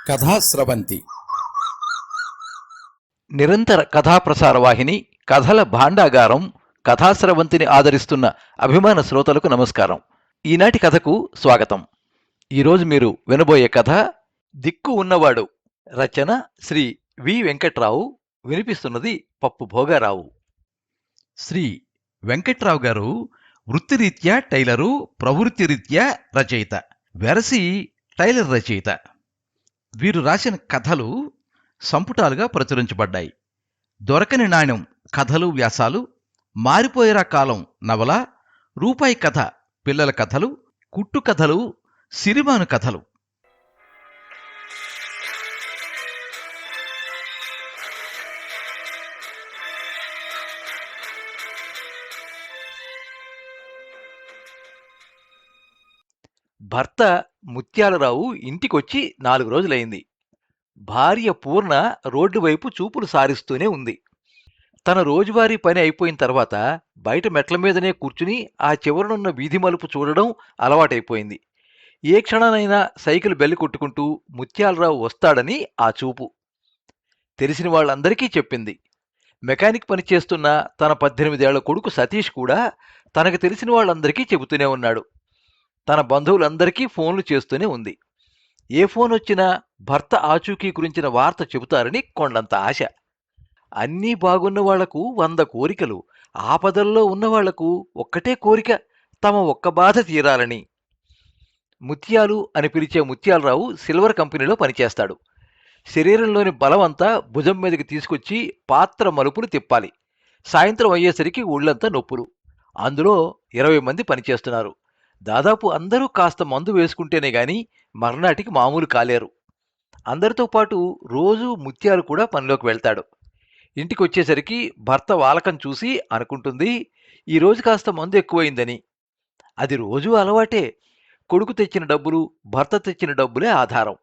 కథాస్రవంతి నిరంతర కథాప్రసార వాహిని కథల భాండాగారం కథాస్రవంతిని ఆదరిస్తున్న అభిమాన శ్రోతలకు నమస్కారం. ఈనాటి కథకు స్వాగతం. ఈరోజు మీరు వినబోయే కథ దిక్కు ఉన్నవాడు. రచన శ్రీ వి వెంకట్రావు. వినిపిస్తున్నది పప్పు భోగారావు. శ్రీ వెంకట్రావు గారు వృత్తిరీత్యా టైలరు, ప్రవృత్తిరీత్యా రచయిత, వెరసి టైలర్ రచయిత. వీరు రాసిన కథలు సంపుటాలుగా ప్రచురించబడ్డాయి. దొరకని నాణ్యం కథలు, వ్యాసాలు, మారిపోయేరా కాలం నవల, రూపాయి కథ పిల్లల కథలు, కుట్టు కథలు, సిరిమాను కథలు. భర్త ముత్యాలరావు ఇంటికొచ్చి 4 రోజులైంది. భార్య పూర్ణ రోడ్డు వైపు చూపులు సారిస్తూనే ఉంది. తన రోజువారీ పని అయిపోయిన తర్వాత బయట మెట్ల మీదనే కూర్చుని ఆ చివరనున్న వీధి మలుపు చూడడం అలవాటైపోయింది. ఏ క్షణానైనా సైకిల్ బెల్లి కొట్టుకుంటూ ముత్యాలరావు వస్తాడని ఆ చూపు. తెలిసిన వాళ్ళందరికీ చెప్పింది. మెకానిక్ పని చేస్తున్న తన 18 ఏళ్ల కొడుకు సతీష్ కూడా తనకు తెలిసిన వాళ్ళందరికీ చెబుతూనే ఉన్నాడు. తన బంధువులందరికీ ఫోన్లు చేస్తూనే ఉంది. ఏ ఫోన్ వచ్చినా భర్త ఆచూకీ గురించిన వార్త చెబుతారని కొండంత ఆశ. అన్నీ బాగున్న వాళ్లకు 100 కోరికలు, ఆపదల్లో ఉన్నవాళ్లకు ఒక్కటే కోరిక, తమ ఒక్క బాధ తీరాలని. ముత్యాలు అని పిలిచే ముత్యాలరావు సిల్వర్ కంపెనీలో పనిచేస్తాడు. శరీరంలోని బలమంతా భుజం మీదకి తీసుకొచ్చి పాత్ర మలుపులు తిప్పాలి. సాయంత్రం అయ్యేసరికి ఒళ్ళంతా నొప్పులు. అందులో 20 మంది పనిచేస్తున్నారు. దాదాపు అందరూ కాస్త మందు వేసుకుంటేనే గాని మర్నాటికి మామూలు కాలేరు. అందరితో పాటు రోజూ ముత్యాలు కూడా పనిలోకి వెళ్తాడు. ఇంటికొచ్చేసరికి భర్త వాలకం చూసి అనుకుంటుంది, ఈరోజు కాస్త మందు ఎక్కువైందని. అది రోజూ అలవాటే. కొడుకు తెచ్చిన డబ్బులు, భర్త తెచ్చిన డబ్బులే ఆధారం.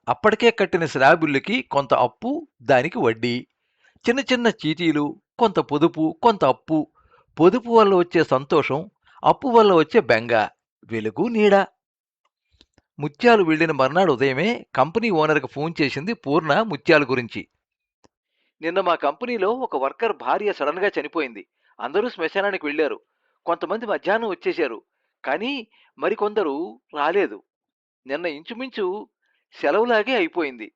అప్పటికే కట్టిన స్లాబుల్కి కొంత అప్పు, దానికి వడ్డీ, చిన్న చిన్న చీటీలు, కొంత పొదుపు, కొంత అప్పు. పొదుపు వల్ల వచ్చే సంతోషం, అప్పు వల్ల వచ్చే బెంగ, వెలుగు నీడ. ముత్యాలు వెళ్ళిన మర్నాడు ఉదయమే కంపెనీ ఓనర్కి ఫోన్ చేసింది పూర్ణ ముత్యాలు గురించి. నిన్న మా కంపెనీలో ఒక వర్కర్ భార్య సడన్గా చనిపోయింది. అందరూ శ్మశానానికి వెళ్ళారు. కొంతమంది మధ్యాహ్నం వచ్చేశారు, కానీ మరికొందరు రాలేదు. నిన్న ఇంచుమించు సెలవులాగే అయిపోయింది.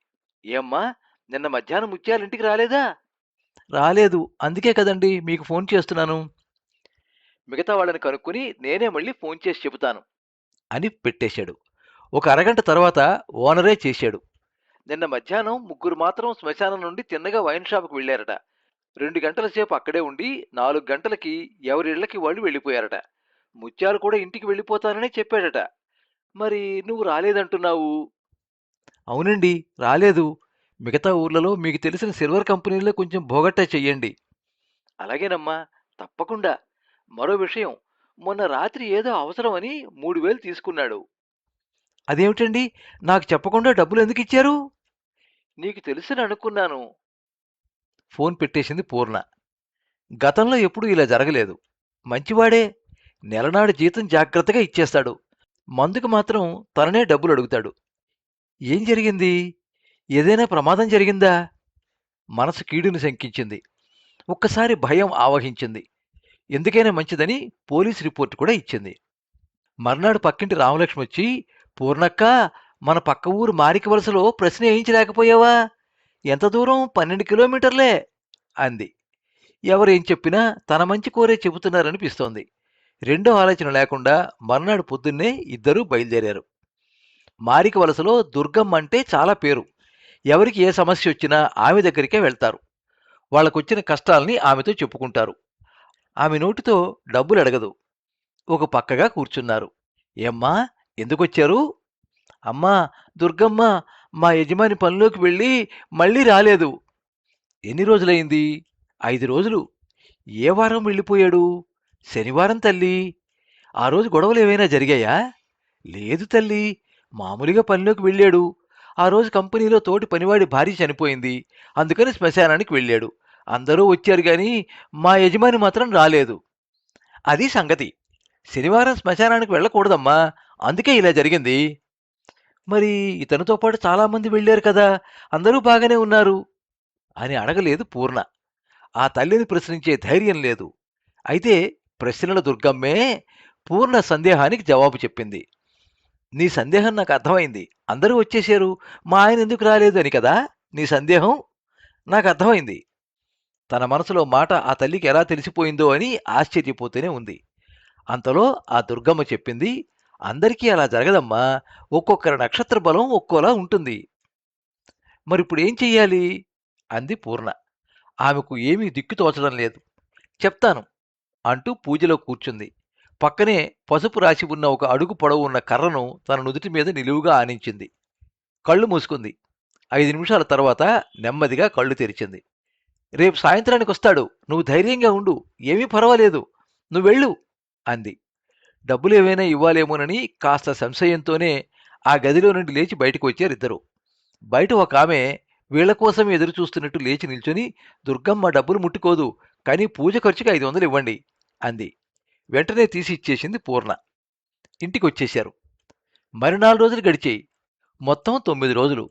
ఏమ్మా, నిన్న మధ్యాహ్నం ముత్యాలు ఇంటికి రాలేదా? రాలేదు, అందుకే కదండి మీకు ఫోన్ చేస్తున్నాను. మిగతా వాళ్ళని కనుక్కుని నేనే మళ్ళీ ఫోన్ చేసి చెబుతాను అని పెట్టేశాడు. ఒక అరగంట తర్వాత ఓనరే చేశాడు. నిన్న మధ్యాహ్నం 3 మాత్రం శ్మశానం నుండి తిన్నగా వైన్ షాప్కి వెళ్ళారట. 2 గంటల సేపు అక్కడే ఉండి 4 గంటలకి ఎవరిళ్లకి వాళ్ళు వెళ్ళిపోయారట. ముత్యాలు కూడా ఇంటికి వెళ్ళిపోతానని చెప్పాడట. మరి నువ్వు రాలేదంటున్నావు? అవునండి, రాలేదు. మిగతా ఊర్లలో మీకు తెలిసిన సిల్వర్ కంపెనీలో కొంచెం భోగట్టా చెయ్యండి. అలాగేనమ్మా, తప్పకుండా. మరో విషయం, మొన్న రాత్రి ఏదో అవసరమని 3000 తీసుకున్నాడు. అదేమిటండి, నాకు చెప్పకుండా డబ్బులు ఎందుకు ఇచ్చారు? నీకు తెలుసని అనుకున్నాను. ఫోన్ పెట్టేసింది పూర్ణ. గతంలో ఎప్పుడూ ఇలా జరగలేదు. మంచివాడే. నెలనాడు జీతం జాగ్రత్తగా ఇచ్చేస్తాడు. మందుకు మాత్రం తననే డబ్బులు అడుగుతాడు. ఏం జరిగింది? ఏదైనా ప్రమాదం జరిగిందా? మనసు కీడుని శంకించింది. ఒక్కసారి భయం ఆవహించింది. ఎందుకైనా మంచిదని పోలీస్ రిపోర్ట్ కూడా ఇచ్చింది. మర్నాడు పక్కింటి రామలక్ష్మి వచ్చి, పూర్ణక్క, మన పక్క ఊరు మారిక వలసలో ప్రశ్న వేయించలేకపోయావా? ఎంత దూరం? 12 కిలోమీటర్లే అంది. ఎవరేం చెప్పినా తన మంచి కోరే చెబుతున్నారనిపిస్తోంది. రెండో ఆలోచన లేకుండా మర్నాడు పొద్దున్నే ఇద్దరూ బయలుదేరారు. మారిక వలసలో దుర్గమ్మ అంటే చాలా పేరు. ఎవరికి ఏ సమస్య వచ్చినా ఆమె దగ్గరికే వెళ్తారు. వాళ్ళకొచ్చిన కష్టాల్ని ఆమెతో చెప్పుకుంటారు. ఆమె నోటితో డబ్బులు అడగదు. ఒక పక్కగా కూర్చున్నారు. ఏమ్మా, ఎందుకొచ్చారు? అమ్మా, దుర్గమ్మ మా యజమాని పనిలోకి వెళ్ళి మళ్ళీ రాలేదు. ఎన్ని రోజులైంది? 5 రోజులు. ఏ వారం వెళ్ళిపోయాడు? శనివారం తల్లి. ఆ రోజు గొడవలు ఏమైనా జరిగాయా? లేదు తల్లి, మామూలుగా పనిలోకి వెళ్ళాడు. ఆ రోజు కంపెనీలో తోటి పనివాడి భార్య చనిపోయింది, అందుకని శ్మశానానికి వెళ్ళాడు. అందరూ వచ్చారు గాని మా యజమాని మాత్రం రాలేదు. అది సంగతి. శనివారం శ్మశానానికి వెళ్ళకూడదమ్మా, అందుకే ఇలా జరిగింది. మరి ఇతనితో పాటు చాలామంది వెళ్ళారు కదా, అందరూ బాగానే ఉన్నారు అని అడగలేదు పూర్ణ. ఆ తల్లిని ప్రశ్నించే ధైర్యం లేదు. అయితే ప్రశ్నల దుర్గమ్మే పూర్ణ సందేహానికి జవాబు చెప్పింది. నీ సందేహం నాకు అర్థమైంది. అందరూ వచ్చేశారు, మా ఆయన ఎందుకు రాలేదు అని కదా నీ సందేహం? నాకు అర్థమైంది. తన మనసులో మాట ఆ తల్లికి ఎలా తెలిసిపోయిందో అని ఆశ్చర్యపోతూనే ఉంది. అంతలో ఆ దుర్గమ్మ చెప్పింది, అందరికీ అలా జరగదమ్మా. ఒక్కొక్కరి నక్షత్ర బలం ఒక్కోలా ఉంటుంది. మరిప్పుడు ఏం చెయ్యాలి అంది పూర్ణ. ఆమెకు ఏమీ దిక్కు తోచడం లేదు. చెప్తాను అంటూ పూజలో కూర్చుంది. పక్కనే పసుపు రాసి ఉన్న ఒక అడుగు పొడవు ఉన్న కర్రను తన నుదుటి మీద నిలువుగా ఆనించింది. కళ్ళు మూసుకుంది. 5 నిమిషాల తర్వాత నెమ్మదిగా కళ్ళు తెరిచింది. రేపు సాయంత్రానికొస్తాడు. నువ్వు ధైర్యంగా ఉండు. ఏమీ పర్వాలేదు. నువ్వెళ్ళు అంది. డబ్బులేవైనా ఇవ్వాలేమోనని కాస్త సంశయంతోనే ఆ గదిలో నుండి లేచి బయటకు వచ్చారిద్దరూ. బయట ఒక ఆమె వీళ్ల కోసం ఎదురు చూస్తున్నట్టు లేచి నిల్చొని, దుర్గమ్మ డబ్బులు ముట్టుకోదు, కానీ పూజ ఖర్చుకి 500 ఇవ్వండి అంది. వెంటనే తీసి ఇచ్చేసింది పూర్ణ. ఇంటికొచ్చేశారు. మరి 4 రోజులు గడిచాయి. మొత్తం 9 రోజులు.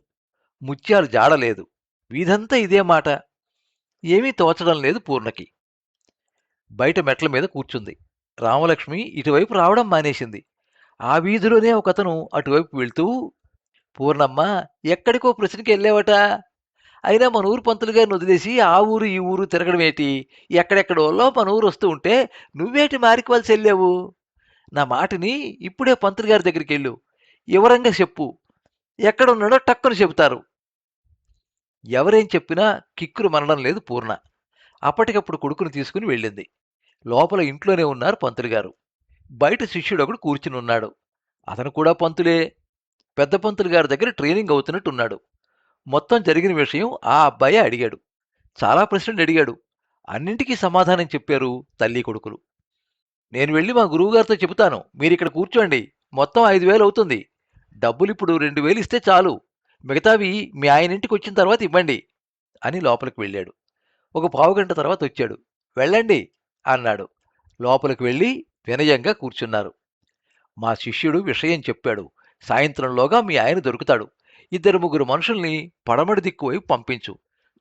ముత్యాలు జాడలేదు. వీధంతా ఇదే మాట. ఏమీ తోచడం లేదు పూర్ణకి. బయట మెట్ల మీద కూర్చుంది. రామలక్ష్మి ఇటువైపు రావడం మానేసింది. ఆ వీధిలోనే ఒకతను అటువైపు వెళ్తూ, పూర్ణమ్మ, ఎక్కడికో ప్రశ్నకి వెళ్ళావట. అయినా మన ఊరు పంతులు గారిని వదిలేసి ఆ ఊరు ఈ ఊరు తిరగడమేటి? ఎక్కడెక్కడోళ్ళో మన ఊరు వస్తూ ఉంటే నువ్వేటి మారికవలసి వెళ్ళావు? నా మాటిని, ఇప్పుడే పంతులు గారి దగ్గరికి వెళ్ళు. వివరంగా చెప్పు. ఎక్కడున్నాడో టక్కున చెబుతారు. ఎవరేం చెప్పినా కిక్కురు మనడం లేదు పూర్ణ. అప్పటికప్పుడు కొడుకుని తీసుకుని వెళ్ళింది. లోపల ఇంట్లోనే ఉన్నారు పంతులు గారు. బయట శిష్యుడొకడు కూర్చుని ఉన్నాడు. అతను కూడా పంతులే. పెద్ద పంతులు గారి దగ్గర ట్రైనింగ్ అవుతున్నట్టున్నాడు. మొత్తం జరిగిన విషయం ఆ అబ్బాయే అడిగాడు. చాలా ప్రశ్నలు అడిగాడు. అన్నింటికీ సమాధానం చెప్పారు తల్లి కొడుకులు. నేను వెళ్ళి మా గురువుగారితో చెబుతాను. మీరిక్కడ కూర్చోండి. మొత్తం 5,000 అవుతుంది. డబ్బులిప్పుడు 2,000 ఇస్తే చాలు. మిగతావి మీ ఆయన ఇంటికి వచ్చిన తర్వాత ఇవ్వండి అని లోపలికి వెళ్ళాడు. ఒక పావుగంట తర్వాత వచ్చాడు. వెళ్ళండి అన్నాడు. లోపలికి వెళ్ళి వినయంగా కూర్చున్నారు. మా శిష్యుడు విషయం చెప్పాడు. సాయంత్రంలోగా మీ ఆయన దొరుకుతాడు. 2-3 మనుషుల్ని పడమటి దిక్కు వైపు పంపించు.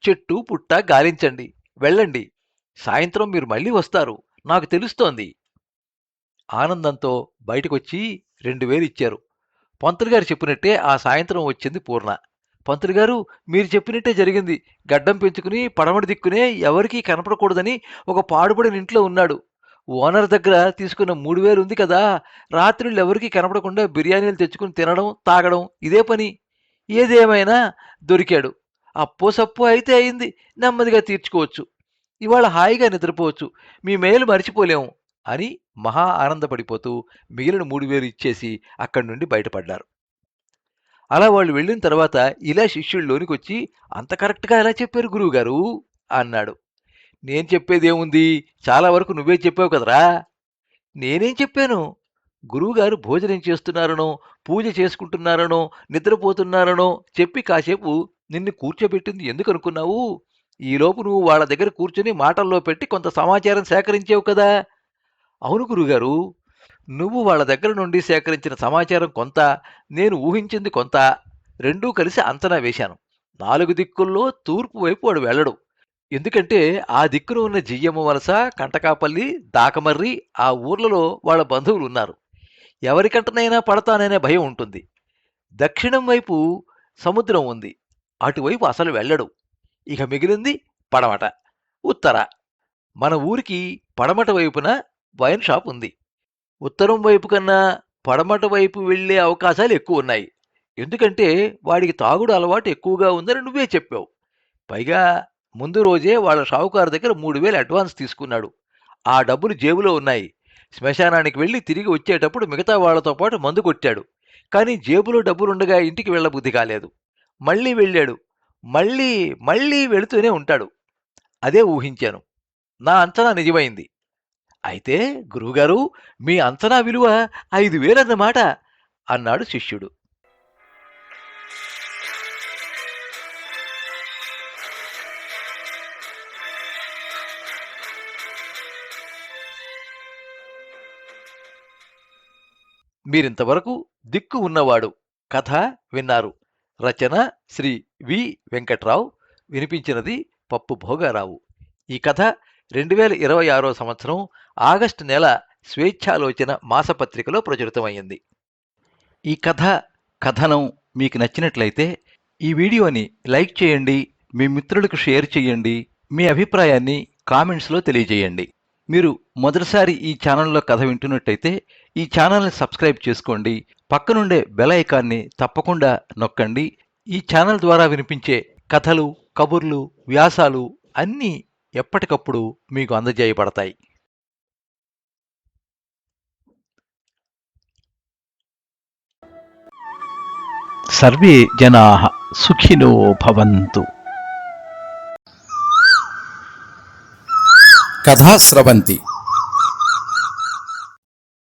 చెట్టు పుట్ట గాలించండి. వెళ్ళండి. సాయంత్రం మీరు మళ్ళీ వస్తారు. నాకు తెలుస్తోంది. ఆనందంతో బయటకొచ్చి 2,000 ఇచ్చారు. పంతులు గారు చెప్పినట్టే ఆ సాయంత్రం వచ్చింది పూర్ణ. పంతులు గారు, మీరు చెప్పినట్టే జరిగింది. గడ్డం పెంచుకుని పడమటి దిక్కునే ఎవరికీ కనపడకూడదని ఒక పాడుబడిన ఇంట్లో ఉన్నాడు. ఓనర్ దగ్గర తీసుకున్న 3,000 ఉంది కదా, రాత్రుళ్ళు ఎవరికీ కనపడకుండా బిర్యానీలు తెచ్చుకుని తినడం తాగడం ఇదే పని. ఏదేమైనా దొరికాడు. అప్పో సప్పో అయితే అయింది. నెమ్మదిగా తీర్చుకోవచ్చు. ఇవాళ హాయిగా నిద్రపోవచ్చు. మీ మేలు మరిచిపోలేము అని మహా ఆనందపడిపోతూ మిగిలిన 3,000 ఇచ్చేసి అక్కడి నుండి బయటపడ్డారు. అలా వాళ్ళు వెళ్ళిన తర్వాత ఇలా శిష్యుడు లోనికొచ్చి, అంత కరెక్ట్గా ఎలా చెప్పారు గురువుగారు అన్నాడు. నేను చెప్పేదేముంది, చాలా వరకు నువ్వే చెప్పావు కదరా. నేనేం చెప్పాను? గురువుగారు భోజనం చేస్తున్నారనో, పూజ చేసుకుంటున్నారనో, నిద్రపోతున్నారనో చెప్పి కాసేపు నిన్ను కూర్చోబెట్టింది ఎందుకనుకున్నావు? ఈలోపు నువ్వు వాళ్ళ దగ్గర కూర్చుని మాటల్లో పెట్టి కొంత సమాచారం సేకరించావు కదా. అవును గురుగారు. నువ్వు వాళ్ళ దగ్గర నుండి సేకరించిన సమాచారం కొంత, నేను ఊహించింది కొంత, రెండూ కలిసి అంచనా వేశాను. 4 దిక్కుల్లో తూర్పు వైపు వాడు వెళ్ళడు. ఎందుకంటే ఆ దిక్కున ఉన్న జియ్యమ్మ వలస, కంటకాపల్లి, దాకమర్రి ఆ ఊర్లలో వాళ్ళ బంధువులున్నారు. ఎవరికంటనైనా పడతాననే భయం ఉంటుంది. దక్షిణం వైపు సముద్రం ఉంది. అటువైపు అసలు వెళ్ళడు. ఇక మిగిలింది పడమట, ఉత్తర. మన ఊరికి పడమట వైపున వైన్ షాప్ ఉంది. ఉత్తరం వైపు కన్నా పడమట వైపు వెళ్ళే అవకాశాలు ఎక్కువ ఉన్నాయి. ఎందుకంటే వాడికి తాగుడు అలవాటు ఎక్కువగా ఉందని నువ్వే చెప్పావు. పైగా ముందు రోజే వాళ్ళ షావుకారు దగ్గర 3,000 అడ్వాన్స్ తీసుకున్నాడు. ఆ డబ్బులు జేబులో ఉన్నాయి. శ్మశానానికి వెళ్ళి తిరిగి వచ్చేటప్పుడు మిగతా వాళ్లతో పాటు మందు కొట్టాడు. కానీ జేబులో డబ్బులుండగా ఇంటికి వెళ్ళబుద్ధి కాలేదు. మళ్ళీ వెళ్ళాడు. మళ్ళీ మళ్ళీ వెళుతూనే ఉంటాడు. అదే ఊహించాను. నా అంచనా నిజమైంది. అయితే గురువుగారు, మీ అంచనా విలువ 5,000 అన్నమాట అన్నాడు శిష్యుడు. మీరింతవరకు దిక్కు ఉన్నవాడు కథ విన్నారు. రచన శ్రీ వి వెంకట్రావు. వినిపించినది పప్పు భోగారావు. ఈ కథ 2026 సంవత్సరం ఆగస్టు నెల స్వేచ్ఛాలోచన మాసపత్రికలో ప్రచురితమైంది. ఈ కథనం మీకు నచ్చినట్లయితే ఈ వీడియోని లైక్ చేయండి, మీ మిత్రులకు షేర్ చేయండి, మీ అభిప్రాయాన్ని కామెంట్స్లో తెలియజేయండి. మీరు మొదటిసారి ఈ ఛానల్లో కథ వింటున్నట్టయితే ఈ ఛానల్ని సబ్స్క్రైబ్ చేసుకోండి. పక్కనుండే బెల్ ఐకాన్ని తప్పకుండా నొక్కండి. ఈ ఛానల్ ద్వారా వినిపించే కథలు, కబుర్లు, వ్యాసాలు అన్నీ ఎప్పటికప్పుడు మీకు అందజేయబడతాయి. సర్వే జనాః సుఖినో భవంతు. కథా స్రవంతి